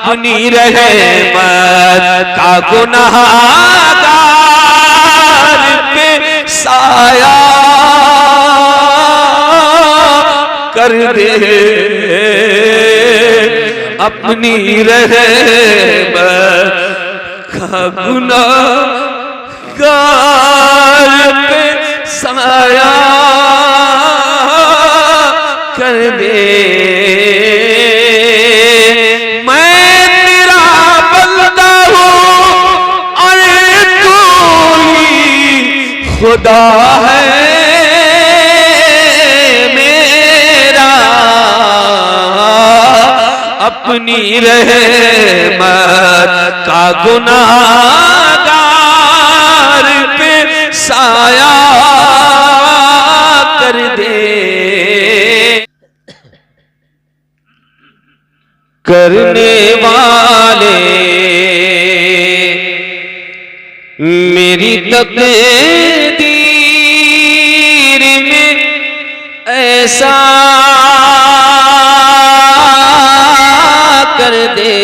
अपनी रहमत का गुनाहगार पे साया कर दे, अपनी रहमत का गुनाहगार पे साया कर दे। मैं तेरा बंदा हूँ और तू ही खुदा है मेरा, अपनी रहमत का गुनाहगार पे साया कर दे। करने वाले मेरी तकदीर में ऐसा कर दे,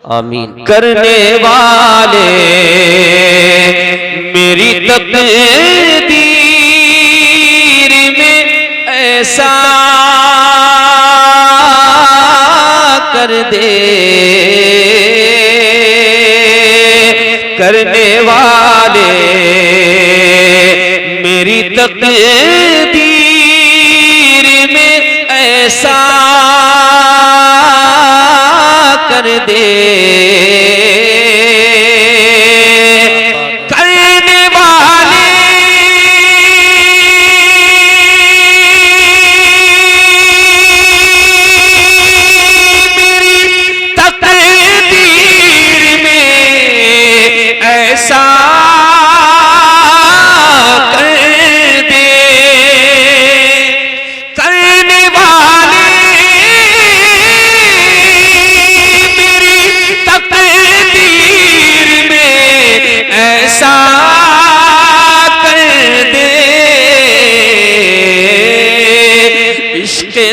आमीन। करने वाले मेरी तकदीर में ऐसा कर दे, करने वाले मेरी तकदीर में ऐसा कर दे।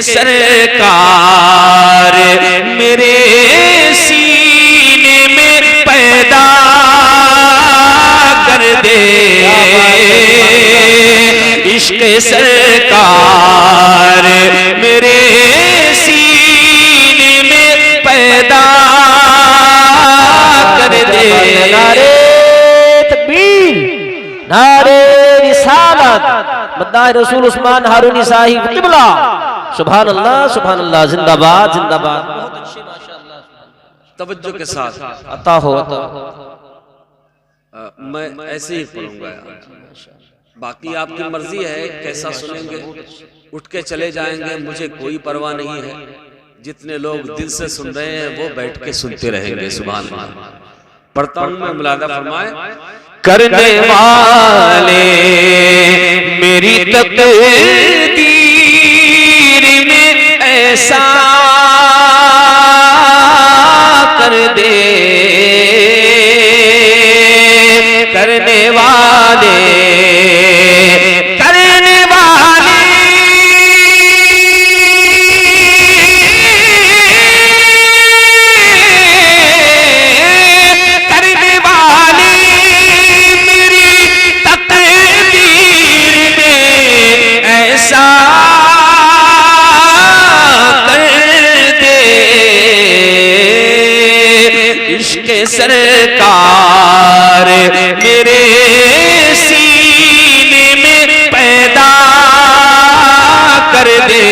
सरकार मेरे सीने में पैदा कर दे, इश्क सरकार मेरे सीने में पैदा कर दे। नारे तकबीर, नारे रिसालत, मद्दाह रसूल उस्मान हारूनी साहिब क़िबला। सुभान अल्लाह, सुभान अल्लाह, जिंदाबाद जिंदाबाद। बहुत अच्छे माशाअल्लाह, तवज्जो के साथ अता हो, अता हो। मैं ऐसे ही पढ़ूंगा, बाकी आपकी मर्जी है कैसा सुनेंगे, उठ के चले जाएंगे, मुझे कोई परवाह नहीं है। जितने लोग दिल से सुन रहे हैं वो बैठ के सुनते रहेंगे। सुभान अल्लाह। पढ़ता हूं मैं, मुलादा फरमाए। करने वाले मेरी तकदीर में ऐसा कर दे, करने वाले सरकार मेरे सीने में पैदा कर दे,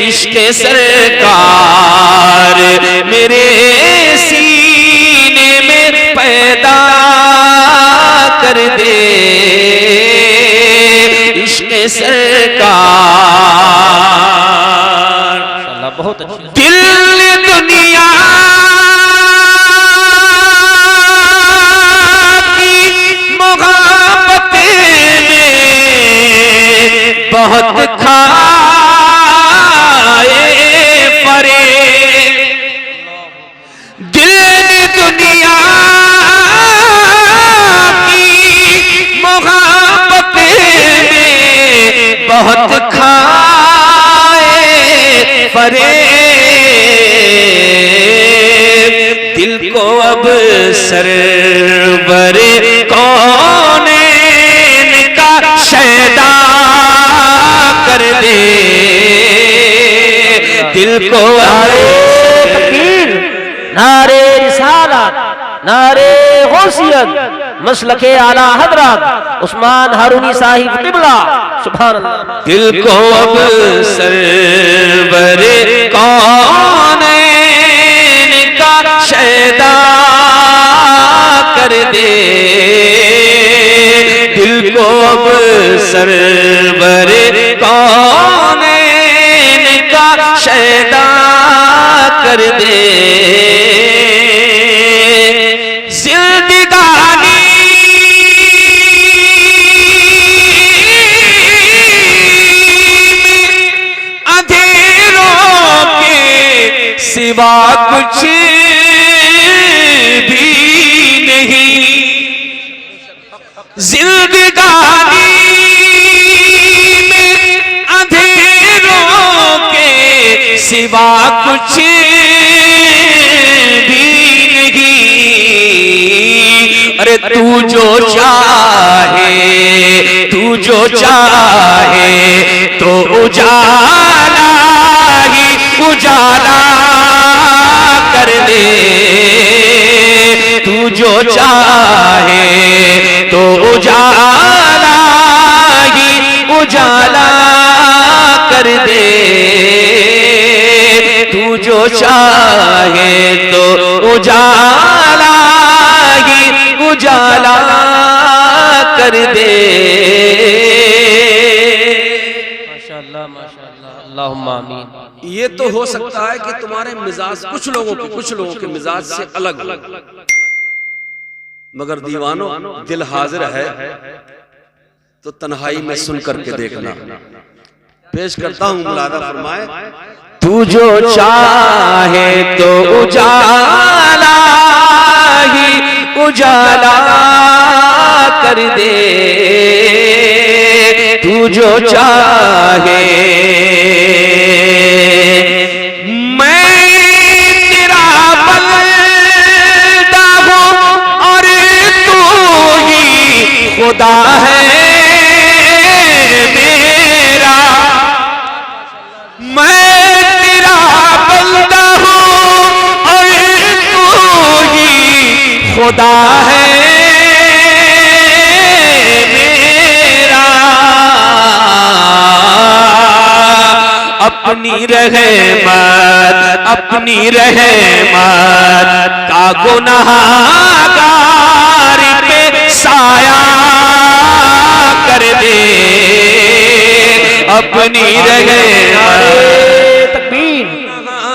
इश्क सरकार मेरे सीने में पैदा कर दे, इश्क सरकार। बहुत अच्छी। दिल दुनिया बहुत खाए फरे, दिल दुनिया की मोहब्बत में बहुत खाए सरवरे कौनैन का शैदा कर दे दिल को। नारे रिसालत, नारे गौसियत, मसलके आला हजरत उस्मान हारूनी साहिब क़िबला, सुभान अल्लाह। दिल को अब सरवरे कौनैन का शैदा कर दे दिल को अब सरवरे कौनैन का शैदा कर दे। जिंदगानी अंधेरों के सिवा कुछ भी नहीं, जिंदगानी में अंधेरों के सिवा कुछ भी नहीं। अरे तू जो चाहे, तू जो चाहे तो उजाला ही उजाला कर दे। तू जो चाहे तो उजाला ही उजाला कर दे। तू जो चाहे तो उजाला ही उजाला कर दे। माशाअल्लाह माशाअल्लाह, अल्लाहुम्मा आमीन। ये तो हो सकता है कि तुम्हारे मिजाज कुछ लोगों के मिजाज से अलग, मगर दीवानों दिल हाजिर है तो तन्हाई में सुन करके देखना। पेश करता हूं, मुलादा फरमाए। तू जो चाहे तो उजाला ही उजाला कर दे। तू जो चाहे मैं तेरा बंदा हूं और तू ही खुदा है मेरा। मैं तेरा बंदा हूं और तू ही खुदा है मेरा। अपनी रहमत का गुनहगार पे साया कर दे। अपनी रहमत। तकबीर,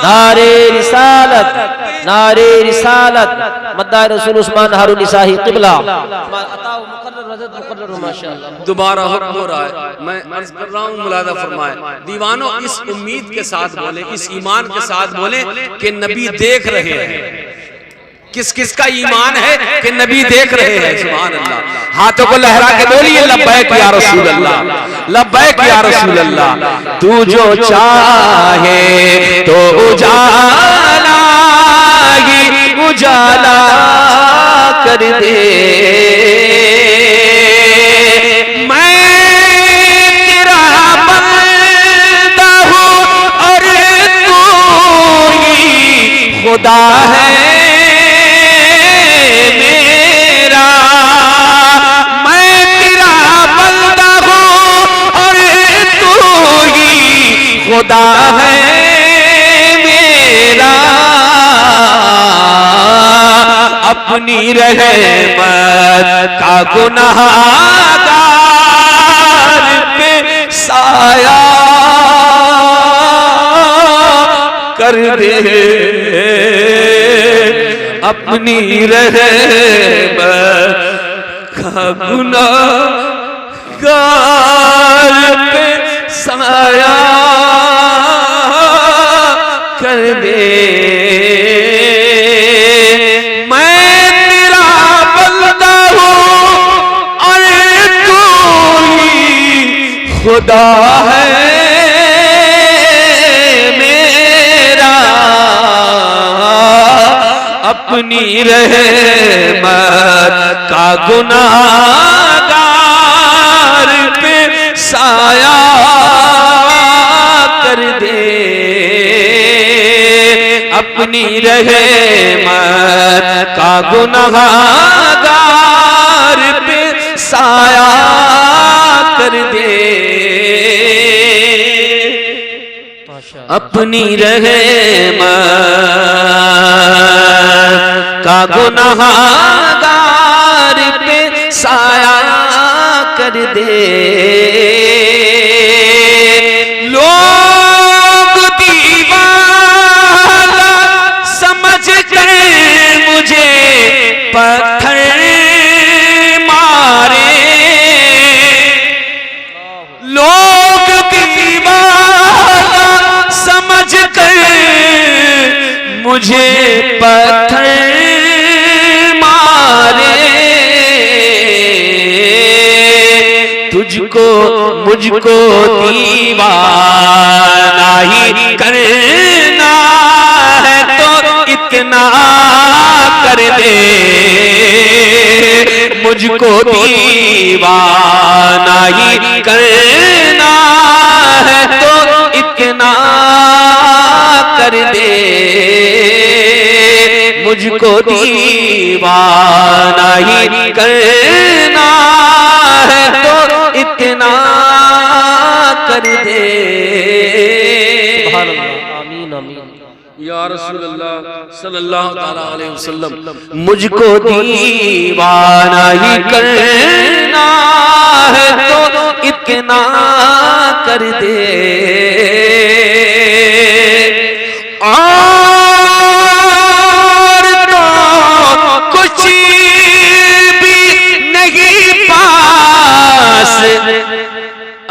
नारे रिसालत, नारे रिसालत, मद्दाह रसूल उस्मान हारूनी साहिब क़िबला। दोबारा हुक्म हो रहा है, मैं अर्ज कर रहा हूँ, मुलादा फरमाए। दीवानों इस उम्मीद के साथ बोले, इस ईमान के साथ बोले कि नबी देख रहे हैं। किस किस का ईमान है कि नबी देख रहे हैं? सुभान अल्लाह। हाथों को लहरा के बोलिए लब्बैक या रसूल अल्लाह, लब्बैक या रसूल अल्लाह। तू जो चाहे तो उजाला ही उजाला कर दे। मैं तेरा बंदा हूं और तू ही खुदा है मेरा। मैं तेरा बंदा हूं और तू ही खुदा है मेरा। अपनी रहमत का गुनहगार पे साया कर दे। अपनी रहमत का गुनहगार पे साया कर दे। खुदा है मेरा। अपनी अपनी रहमत का गुनाहगार पे साया कर दे, अपनी रहमत का गुनाहगार पे साया कर दे, अपनी रहमत का गुनाहगार पे साया कर दे। लोग दीवाना समझ कर मुझे पत्थर मारे, लोग दीवाना समझ कर मुझे पत्थर मारे, तुझको मुझको दीवाना ही करना है तो इतना कर दे, मुझको दीवाना ही करना है तो इतना कर दे, मुझको दीवाना ही करना है तो इतना कर दे। आमीन आमीन। या रसूल अल्लाह सल्लल्लाहु ताला अलैहि वसल्लम, मुझको दीवाना ही करना है तो इतना कर दे। और तो कुछ भी नहीं पास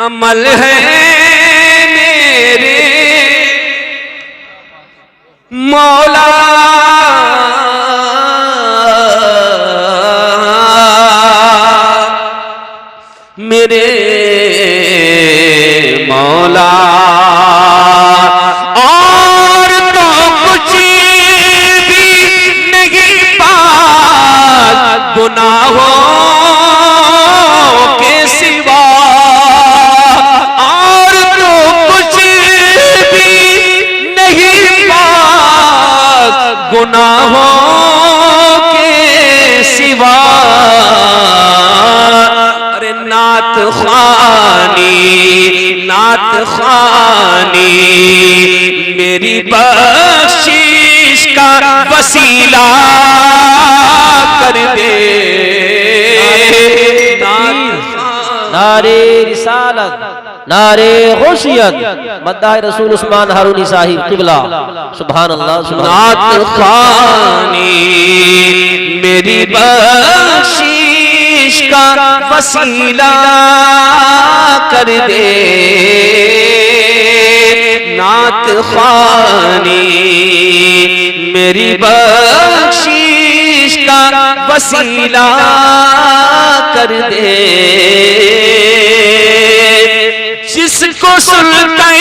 अमल है मेरे मौला, मेरे मौला, और तो कुछ भी नहीं पास गुनाहों के सिवा, और तो कुछ भी नहीं पास गुनाहों के सिवा। अरे नात खानी मेरी बख्शिश का वसीला कर दे, नारे रिसालत, नारे खुशियत, मद्दाह रसूल उस्मान हारूनी साहिब क़िबला। सुभान अल्लाह। नात खानी मेरी बख्शिश का वसीला कर दे, नात खानी मेरी बख्शिश का वसीला कर दे। जिसको सुनकर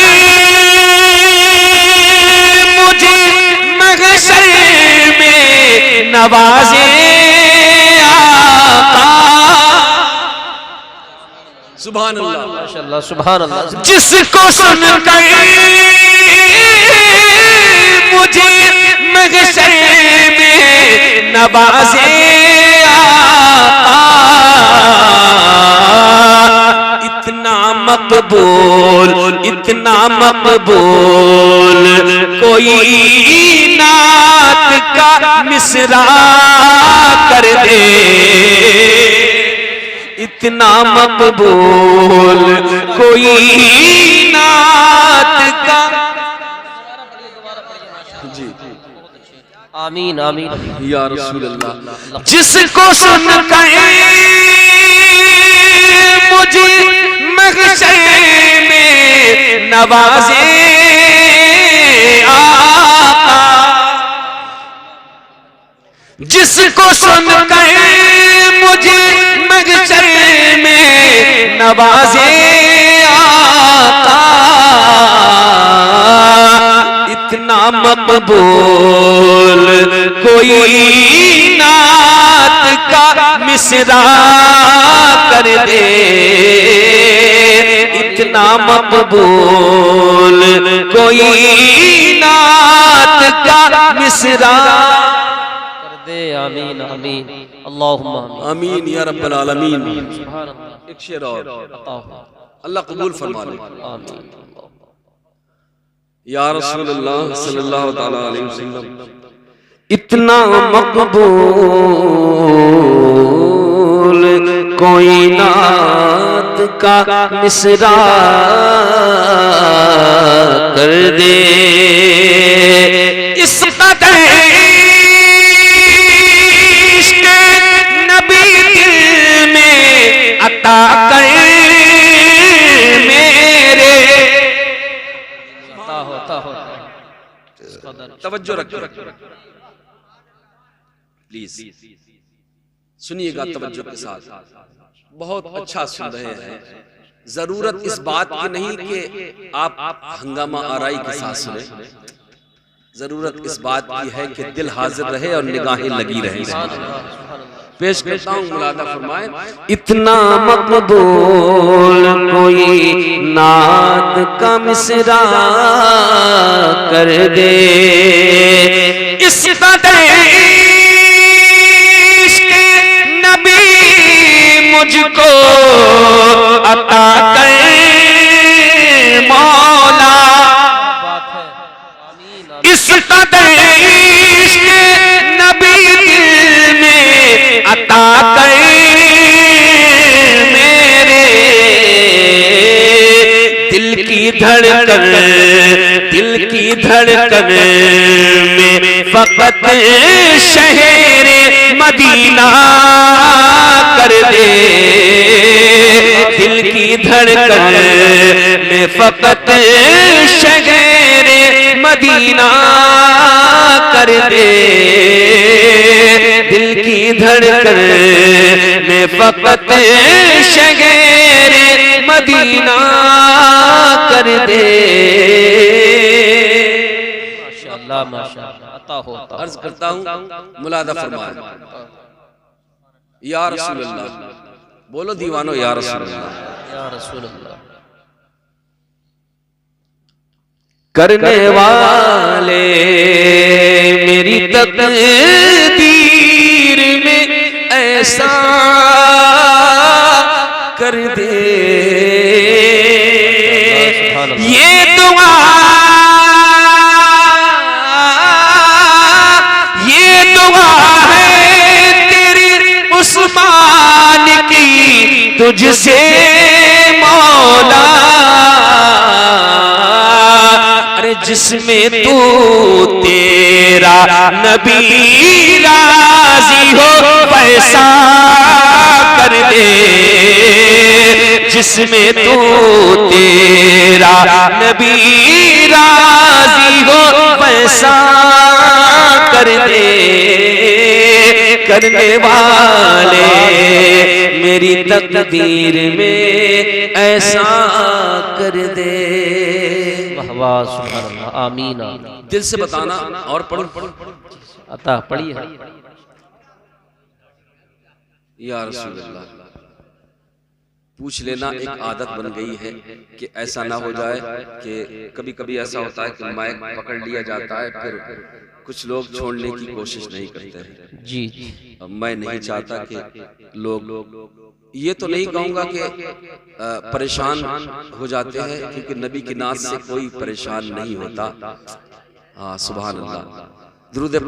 मुझे महशर में नवाजे आका, सुभान अल्लाह माशाअल्लाह सुभान अल्लाह। जिसको सुनकर मुझे महशर में नवाजे आका, इतना मकबूल कोई नात का मिसरा कर दे, इतना मकबूल कोई नात का। जी आमीन आमीन। या रसूल अल्लाह, जिसको सुनकर मुझे महशर में नवाजे आका, जिसको सुनकर मुझे महशर में नवाजे आका, इतना मकबूल कोई नात का मिसरा कर दे, इतना मकबूल कोई नात का मिसरा कर दे। आमीन आमीन अल्लाहुम्मा आमीन या रब्बल आलमीन। सुभान अल्लाह। एक शेर और अता हो। अल्लाह कबूल फरमा ले। आमीन। या रसूलुल्लाह सल्लल्लाहु तआला अलैहि वसल्लम, इतना मकबूल कोई नात का मिसरा कर दे, इस कदर इश्क़ नबी दिल में अता कर मेरे। होता हो तवज्जो रखो प्लीज, सुनिएगा तवज्जो के साथ। बहुत अच्छा सुन रहे हैं। जरूरत इस बात की नहीं कि आप हंगामा आराई के साथ सुने, जरूरत इस बात की है कि दिल हाजिर रहे और निगाहें लगी रहे। पेश करता हूँ, मुलादा फरमाए। इतना मकबूल कोई नात का मिसरा कर दे, इस कदर इश्क़ नबी मुझको अता कर मौला, इस कदर इश्क़ नबी दिल में अता कर मेरे। दिल की धड़कन में फकत शहर मदीना कर दे, दिल की धड़कन में फकत शहर मदीना कर दे, दिल की धड़कन में फकत शहर मदीना कर दे। माशाअल्लाह माशाअल्लाह। अता हो। अर्ज करता हूँ, मुलादा फरमाए। या रसूलल्लाह, बोलो दीवानो या रसूलल्लाह। या रसूलल्लाह। करने वाले मेरी तकदीर में ऐसा कर दे, ये दुआ है तेरी उस्मान की तुझसे मौला, अरे जिसमें तू तेरा नबी राजी हो वैसा कर दे, जिसमें तू तेरा नबी राजी हो वैसा कर दे। करने वाले मेरी तकदीर में ऐसा कर दे। वाह सुभान अल्लाह। आमीन आमीन। दिल से बताना और पढ़ो। अता पढ़िए। या रसूलल्लाह, पूछ लेना एक आदत बन गई है कि ऐसा ना हो जाए कि कभी कभी ऐसा होता है कि माइक पकड़ लिया जाता है, फिर कुछ लोग छोड़ने की कोशिश नहीं करते हैं। जी मैं नहीं चाहता कि लोग, ये तो नहीं कहूँगा कि परेशान हो जाते हैं, क्योंकि नबी की नात से कोई परेशान नहीं होता। हाँ सुभान अल्लाह। दुरूद पाक